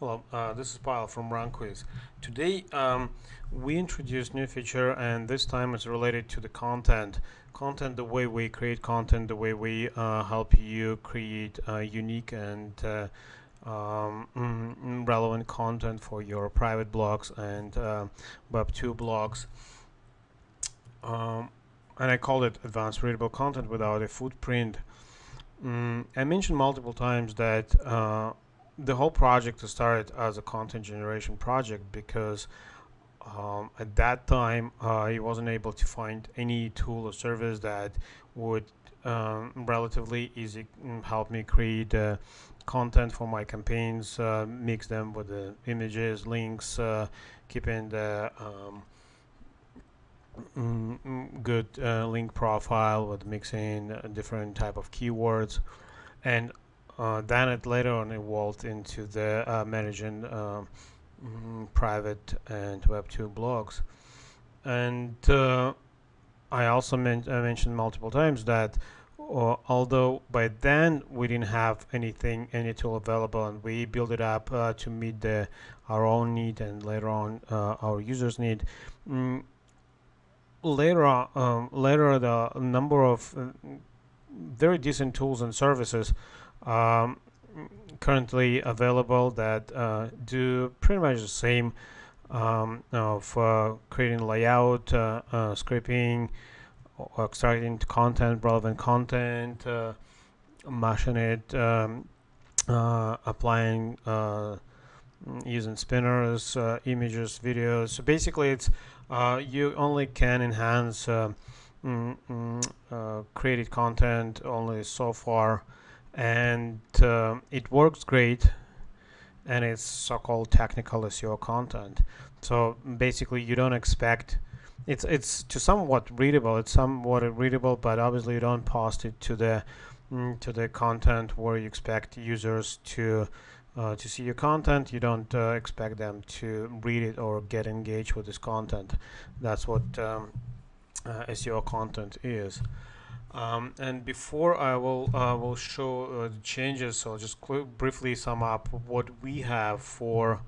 Hello, this is Pyle from RunQuiz. Today we introduced new feature, and this time it's related to the content. Content, the way we create content, the way we help you create unique and relevant content for your private blogs and Web2 blogs. And I called it Advanced Readable Content Without a Footprint. I mentioned multiple times that the whole project started as a content generation project because at that time I wasn't able to find any tool or service that would relatively easy help me create content for my campaigns, mix them with the images, links, keeping the good link profile with mixing different type of keywords, and then it later on evolved into the managing private and Web2 blogs. And I also mentioned multiple times that although by then we didn't have any tool available, and we built it up to meet our own need and later on our users' need. Later the number of very decent tools and services currently available that do pretty much the same of creating layout, scripting, extracting content, relevant content, mashing it, applying, using spinners, images, videos. So basically, it's you only can enhance created content only so far, and it works great, and it's so-called technical SEO content. So basically, you don't expect it's somewhat readable, but obviously you don't post it to the content where you expect users to see your content. You don't expect them to read it or get engaged with this content. That's what SEO content is. And before I will show the changes, so I'll just briefly sum up what we have for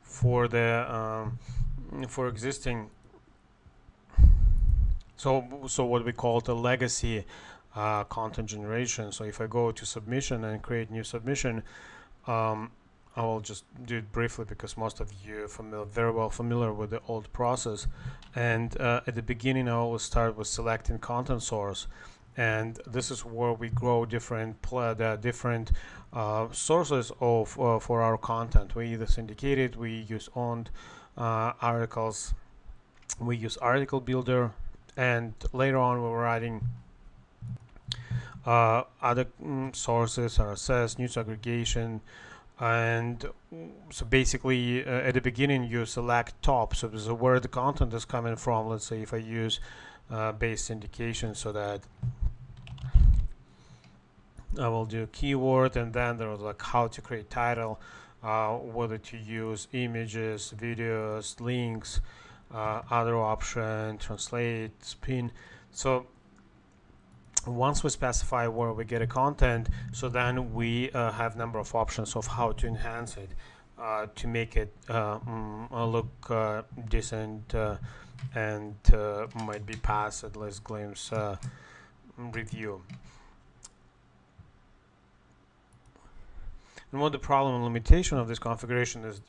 for existing. So what we call the legacy content generation. So if I go to submission and create new submission, I will just do it briefly because most of you are very well familiar with the old process. And at the beginning, I always start with selecting content source, and this is where we grow different sources of for our content. We either syndicate it, we use owned articles, we use article builder, and later on we're writing other sources, RSS, news aggregation. And so basically at the beginning you select top, so this is where the content is coming from. Let's say if I use base syndication, so that I will do keyword, and then there was like how to create title, whether to use images, videos, links, other option, translate, spin. So once we specify where we get a content, so then we have number of options of how to enhance it to make it look decent and might be passed at least glimpse review. And what the problem and limitation of this configuration is,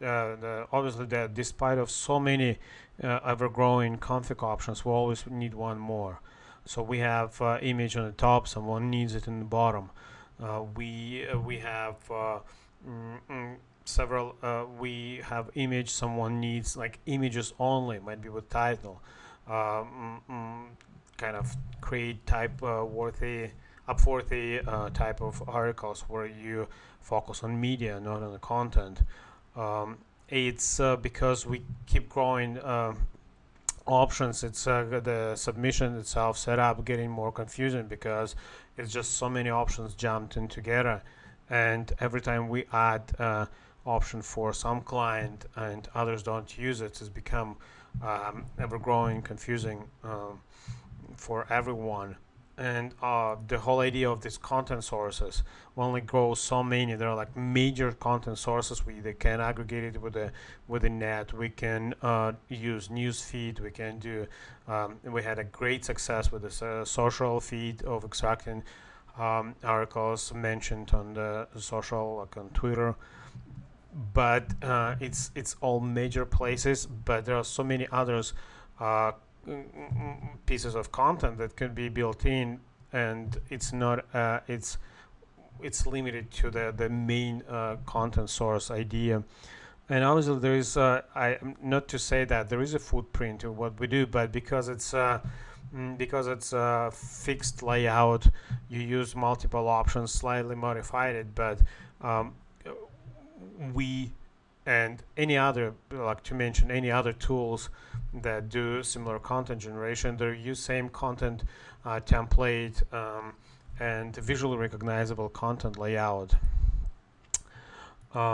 obviously that despite of so many ever-growing config options, we always need one more. So we have image on the top, someone needs it in the bottom. We have several. We have image, someone needs like images only, might be with title. Kind of create type worthy, upworthy type of articles where you focus on media, not on the content. It's because we keep growing options. It's the submission itself set up getting more confusing because it's just so many options jumped in together, and every time we add option for some client and others don't use it, it's become ever growing confusing for everyone. the whole idea of these content sources, we only grow so many. There are like major content sources. They can aggregate it with the net. We can use news feed. We can do. We had a great success with this social feed of extracting articles mentioned on the social, like on Twitter. But it's all major places. But there are so many others. Pieces of content that can be built in, and it's not it's limited to the main content source idea. And obviously there is not to say that there is a footprint to what we do, but because it's a fixed layout, you use multiple options, slightly modified it, but um, we and any other, like to mention any other tools that do similar content generation, they use same content template and visually recognizable content layout.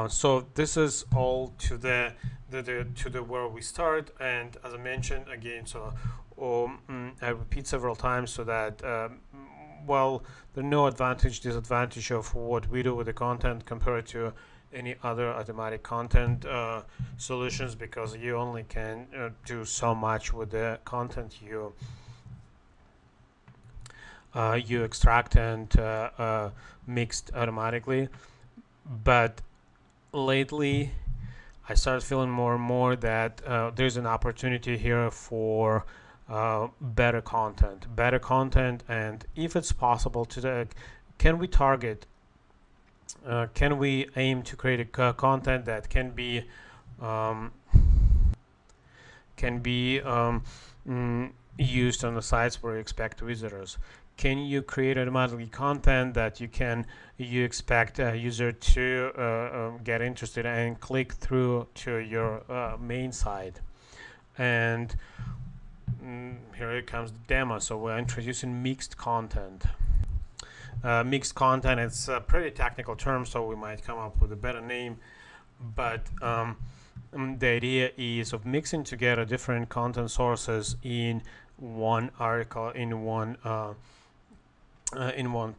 So this is all to the where we start, and as I mentioned again, so I repeat several times so that well, there's no disadvantage of what we do with the content compared to any other automatic content solutions, because you only can do so much with the content you extract and mixed automatically. But lately I started feeling more and more that there's an opportunity here for better content, and if it's possible to can we target can we aim to create a content that can be um, used on the sites where you expect visitors? Can you create automatically content that you expect a user to get interested and click through to your main site? And here it comes the demo. So we're introducing mixed content. Mixed content, it's a pretty technical term, so we might come up with a better name, but the idea is of mixing together different content sources in one article, in one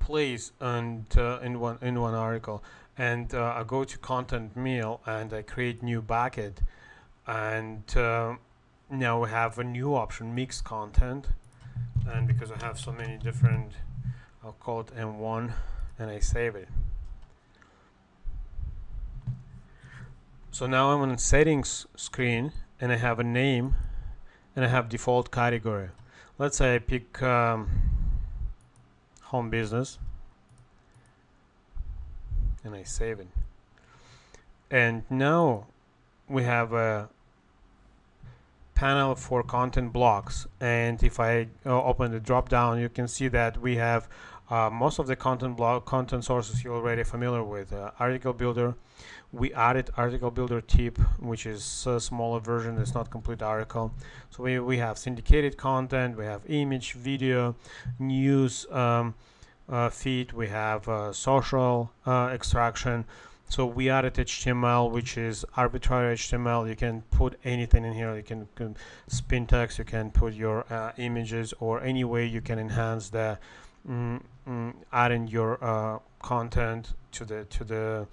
place, and in one article. And I go to content mill and I create new bucket, and now we have a new option, mixed content. And because I have so many different, I'll call it M1 and I save it. So now I'm on the settings screen and I have a name and I have default category. Let's say I pick home business and I save it. And now we have a panel for content blocks, and if I open the drop down, you can see that we have most of the content sources you're already familiar with. Article builder, we added article builder tip, which is a smaller version, it's not complete article. So we have syndicated content, we have image, video, news feed, we have social extraction. So we added HTML, which is arbitrary HTML. You can put anything in here. You can spin text. You can put your images, or any way you can enhance the adding your content to the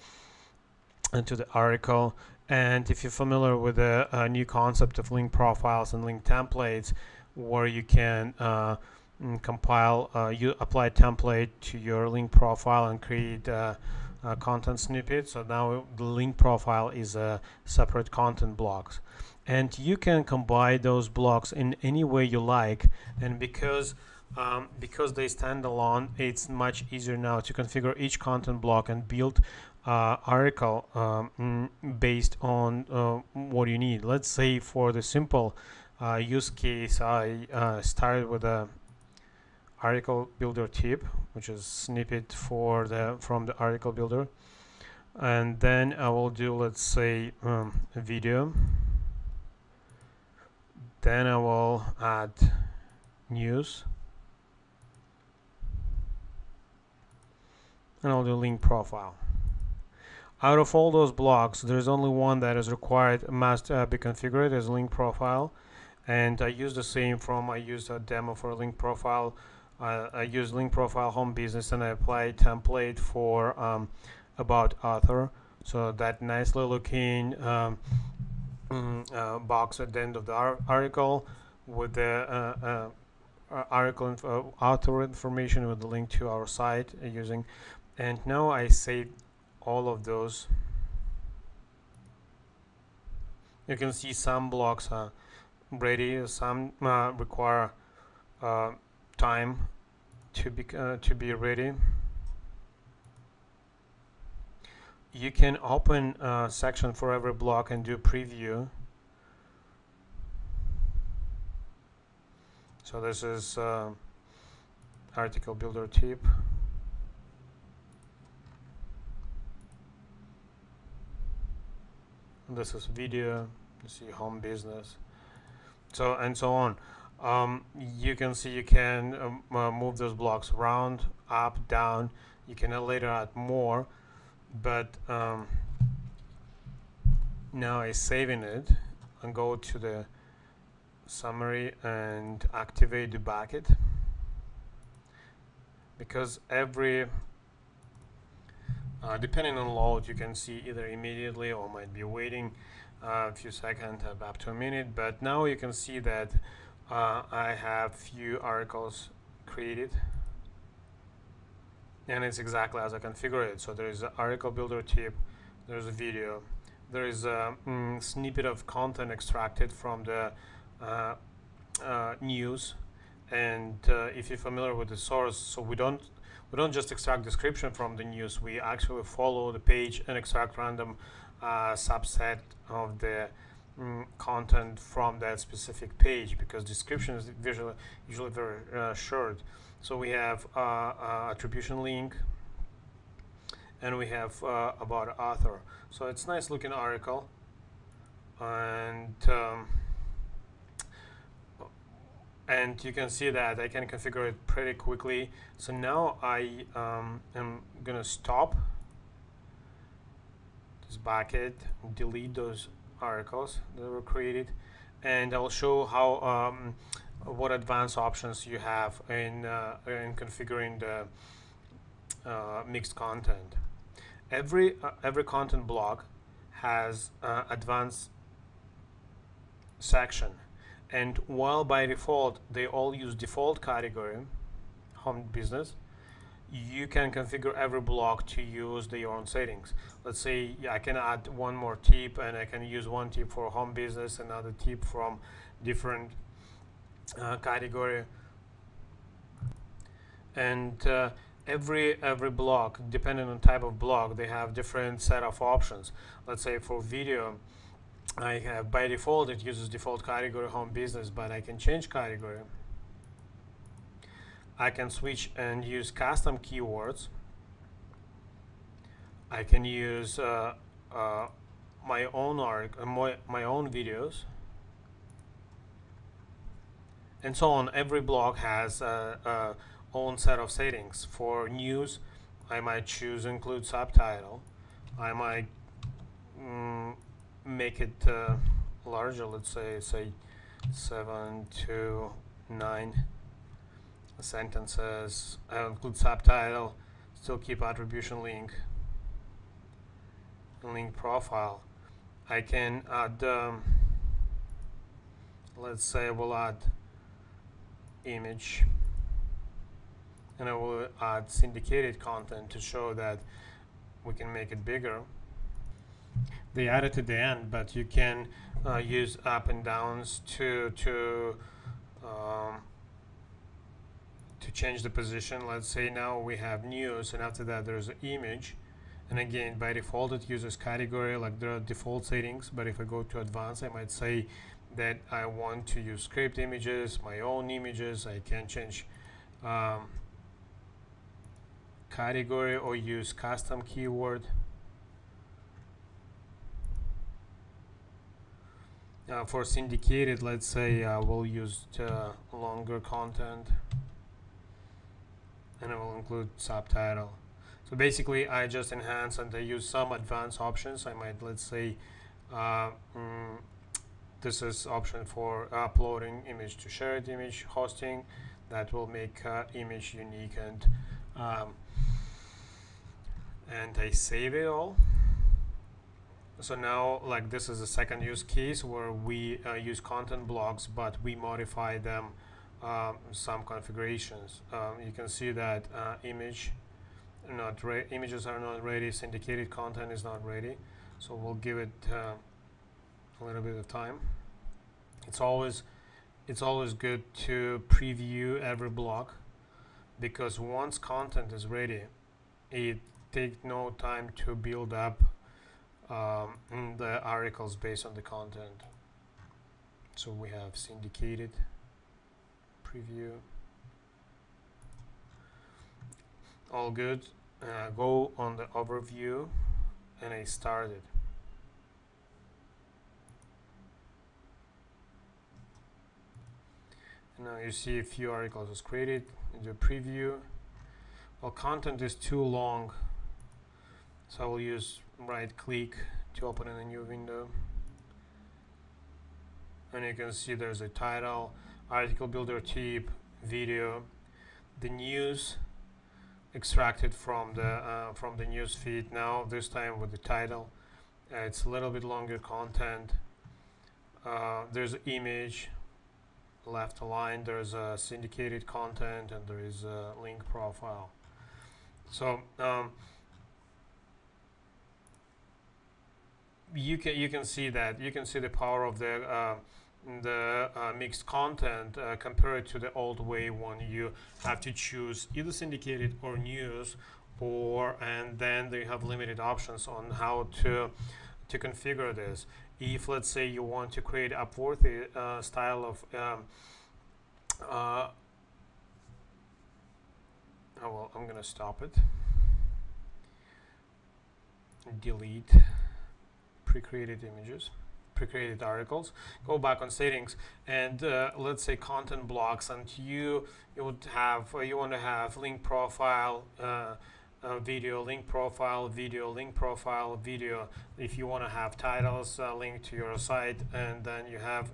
article. And if you're familiar with the new concept of link profiles and link templates, where you can compile, you apply a template to your link profile and create content snippet. So now the link profile is a separate content blocks, and you can combine those blocks in any way you like. And because they stand alone, it's much easier now to configure each content block and build article based on what you need. Let's say for the simple use case, I started with a article builder tip, which is snippet from the article builder, and then I will do, let's say, a video. Then I will add news, and I'll do link profile. Out of all those blocks, there's only one that is required, must be configured as link profile, and I use the same I used a demo for link profile I use link profile home business, and I apply template for about author. So that nicely looking box at the end of the article with the author information with the link to our site using. And now I save all of those. You can see some blocks are ready, some require time to be ready. You can open a section for every block and do preview. So this is article builder tip. This is video. You see home business. So and so on. You can see you can move those blocks around, up, down. You can later add more, but now I'm saving it and go to the summary and activate the bucket, because every depending on load, you can see either immediately or might be waiting a few seconds, up to a minute. But now you can see that I have few articles created, and it's exactly as I configured it. So there is an article builder tip, there's a video, there is a snippet of content extracted from the news. And if you're familiar with the source, so we don't just extract description from the news. We actually follow the page and extract random subset of the content from that specific page, because description is usually very short. So we have attribution link, and we have about author. So it's nice looking article, and you can see that I can configure it pretty quickly. So now I am gonna stop this bucket, delete those articles that were created, and I'll show how what advanced options you have in configuring the mixed content. Every content block has advanced section, and while by default they all use default category home business, you can configure every block to use their own settings. Let's say I can add one more tip, and I can use one tip for home business, another tip from different category, and every block, depending on type of block, they have different set of options. Let's say for video, I have by default it uses default category home business, but I can change category. I can switch and use custom keywords. I can use my own my own videos, and so on. Every block has a own set of settings. For news, I might choose include subtitle. I might make it larger. Let's say 7 to 9 sentences. I'll include subtitle. Still keep attribution link profile. I can add let's say we'll add image, and I will add syndicated content to show that we can make it bigger. They add it at the end, but you can use up and downs to change the position. Let's say now we have news, and after that there's an image, and again by default it uses category, like there are default settings. But if I go to advanced, I might say that I want to use script images, my own images. I can change category or use custom keyword. For syndicated, let's say we'll use longer content, and I will include subtitle. So basically I just enhance and I use some advanced options. I might, let's say this is option for uploading image to shared image hosting. that will make image unique. And I save it all. So now, like, this is the second use case where we use content blocks, but we modify them some configurations. You can see that images are not ready, syndicated content is not ready. So we'll give it a little bit of time. It's always good to preview every block, because once content is ready, it takes no time to build up the articles based on the content. So we have syndicated preview, all good. Go on the overview, and I started. And now you see a few articles was created in the preview. Well, content is too long, so I will use right click to open in a new window. And you can see there's a title, article builder tip, video, the news extracted from the news feed. Now this time with the title, it's a little bit longer content. There's an image left aligned, there's a syndicated content, and there is a link profile. So you can see that the power of the mixed content compared to the old way when you have to choose either syndicated or news, and then they have limited options on how to configure this. If, let's say, you want to create Upworthy style of well, I'm gonna stop it, delete pre-created images, pre-created articles, go back on settings, and let's say content blocks, and you want to have link profile, video, link profile, video, link profile, video. If you want to have titles linked to your site, and then you have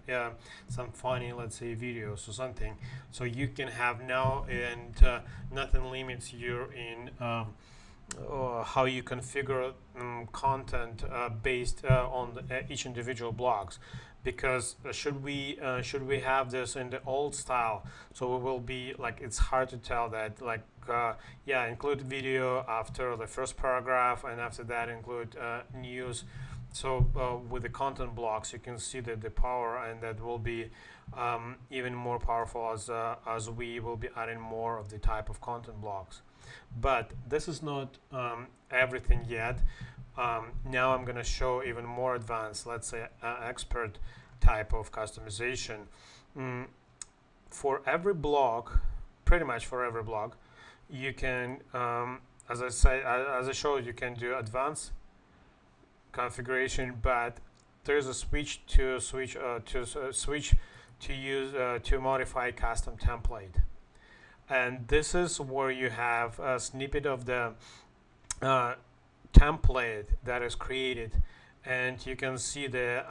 some funny, let's say, videos or something, so you can have now, and nothing limits you in how you configure content based on each individual blocks. Because should we have this in the old style, so it will be like, it's hard to tell that, like, yeah, include video after the first paragraph, and after that include news. So with the content blocks, you can see that the power, and that will be even more powerful as we will be adding more of the type of content blocks. But this is not everything yet. Now I'm going to show even more advanced, let's say, expert type of customization. For every block, pretty much for every block, you can, as I showed, you can do advanced configuration, but there's a switch to use to modify custom template. And this is where you have a snippet of the template that is created, and you can see the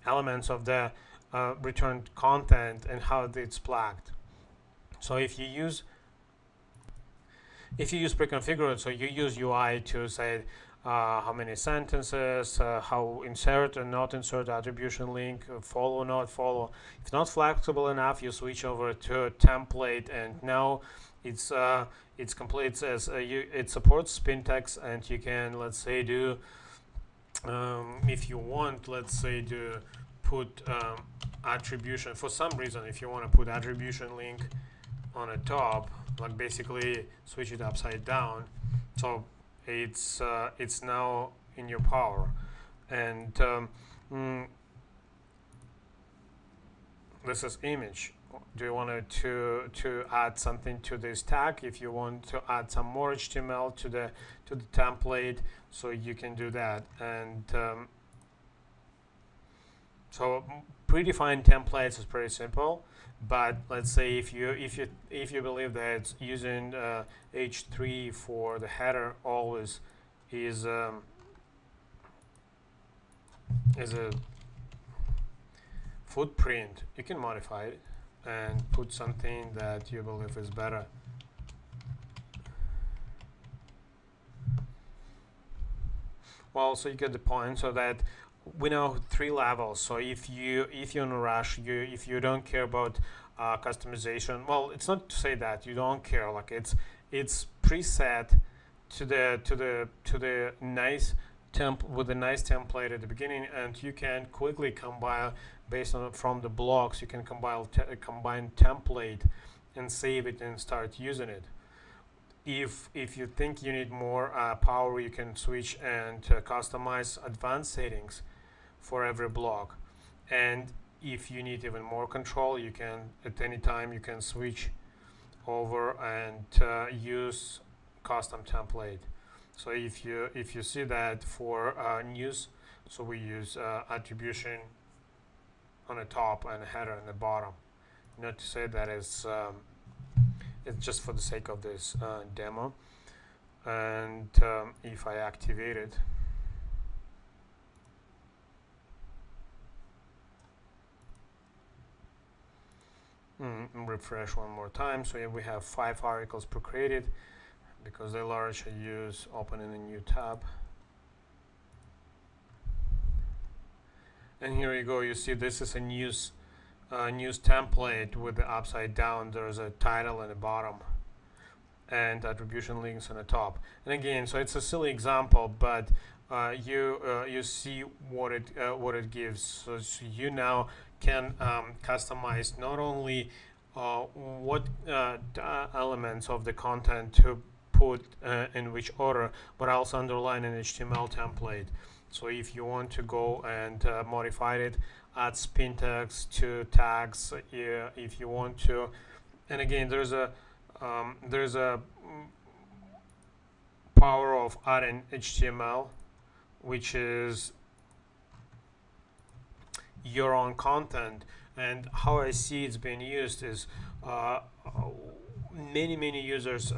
elements of the returned content and how it's flagged. So if you use pre-configured, so you use UI to say how many sentences, how insert and not insert attribution link, follow or not follow. If not flexible enough, you switch over to a template, and now it's complete. It supports spin text, and you can, let's say, do if you want, let's say, to put attribution for some reason. If you want to put attribution link on the top, like basically switch it upside down, so it's now in your power. And this is image. Do you want to add something to this tag? If you want to add some more HTML to the template, so you can do that. And so predefined templates is pretty simple. But let's say if you believe that using H3 for the header always is a footprint, you can modify it and put something that you believe is better. Well, so you get the point. So that we know 3 levels. So if you're in a rush, if you don't care about customization, well, it's not to say that you don't care. Like it's preset to the nice with a nice template at the beginning, and you can quickly compile based on from the blocks. You can combine template and save it and start using it. If you think you need more power, you can switch and customize advanced settings for every block. And if you need even more control, you can at any time you can switch over and use custom template. So if you see that for news, so we use attribution on the top and a header on the bottom. Not to say that it's just for the sake of this demo. And if I activate it, refresh one more time. So here we have 5 articles pre-created. Because they're large, I use opening a new tab. And here you go. You see this is a news template with the upside down. There's a title in the bottom and attribution links on the top. And again, so it's a silly example, but you see what it gives. So you now can customize not only what elements of the content to put in which order, but also underline an HTML template. So if you want to go and modify it, add spin tags to tags, if you want to. And again, there's a power of adding HTML, which is your own content. And how I see it's being used is many users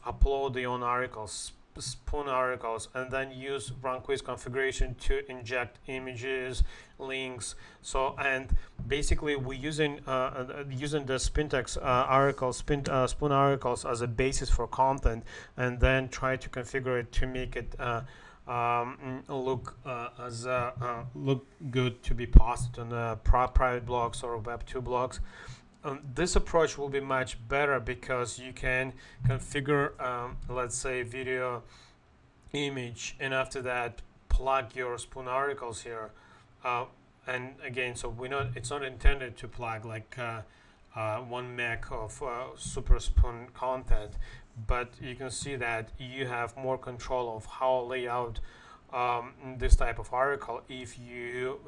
upload their own articles, spoon articles, and then use run quiz configuration to inject images, links. So and basically we're using the Spintax articles, spoon articles as a basis for content, and then try to configure it to make it look look good to be posted on private blogs or Web2 blogs. This approach will be much better because you can configure, let's say, video, image, and after that plug your spoon articles here. And again, so it's not intended to plug like 1 meg of super spoon content, but you can see that you have more control of how lay out this type of article if you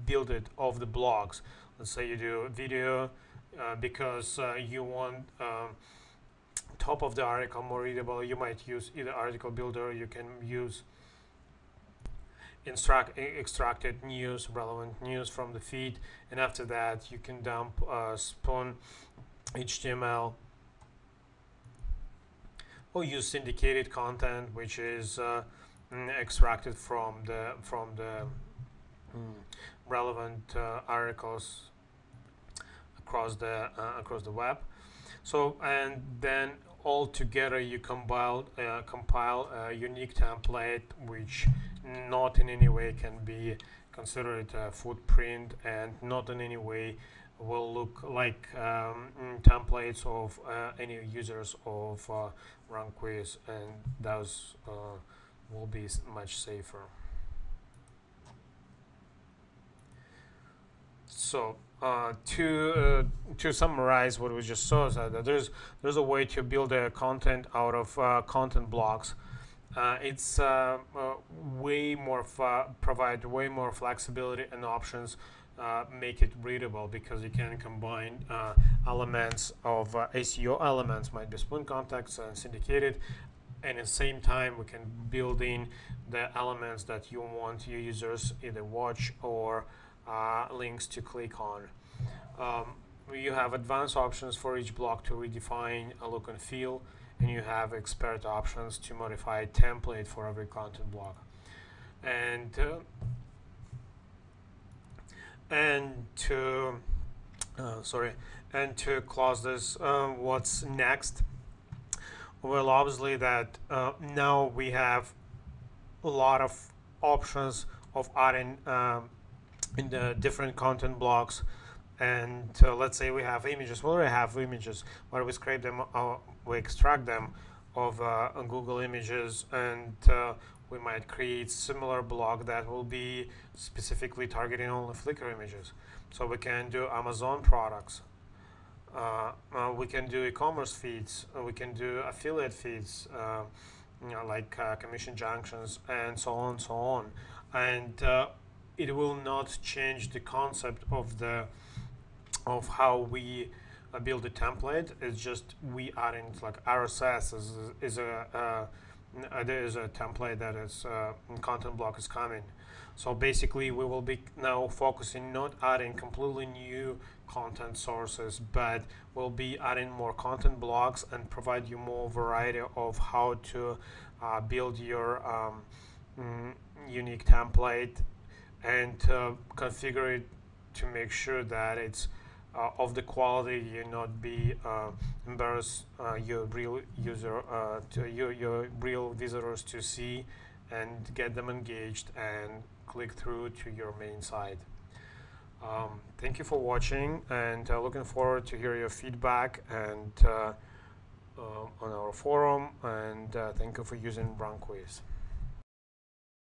build it off the blogs. Let's say you do video because you want top of the article more readable. You might use either article builder. You can use extracted news, relevant news from the feed, and after that you can dump spoon HTML or use syndicated content, which is extracted from the relevant articles across the web. So and then all together you compile a unique template which not in any way can be considered a footprint and not in any way will look like templates of any users of run quiz, and those will be much safer. So to summarize what we just saw, is that there's a way to build a content out of content blocks. It's way more provide way more flexibility and options, make it readable because you can combine elements of SEO elements, might be spoon contacts and syndicated, and at the same time we can build in the elements that you want your users either watch or links to click on. You have advanced options for each block to redefine a look and feel, and you have expert options to modify template for every content block. And And to sorry, and to close this, what's next? Well, obviously that now we have a lot of options of adding in the different content blocks. And let's say we have images. We already have images, but we scrape them, we extract them of Google Images, and we might create similar block that will be specifically targeting only Flickr images. So we can do Amazon products. We can do e-commerce feeds. We can do affiliate feeds, like commission junctions, and so on, so on. And it will not change the concept of how we build a template. It's just we adding like RSS is there is a template that is content block is coming. So basically, we will be now focusing not adding completely new content sources, but we'll be adding more content blocks and provide you more variety of how to build your unique template and configure it to make sure that it's of the quality you not be embarrass your real user to your real visitors to see and get them engaged and click through to your main site. Thank you for watching, and looking forward to hear your feedback and on our forum, and thank you for using Run Quiz.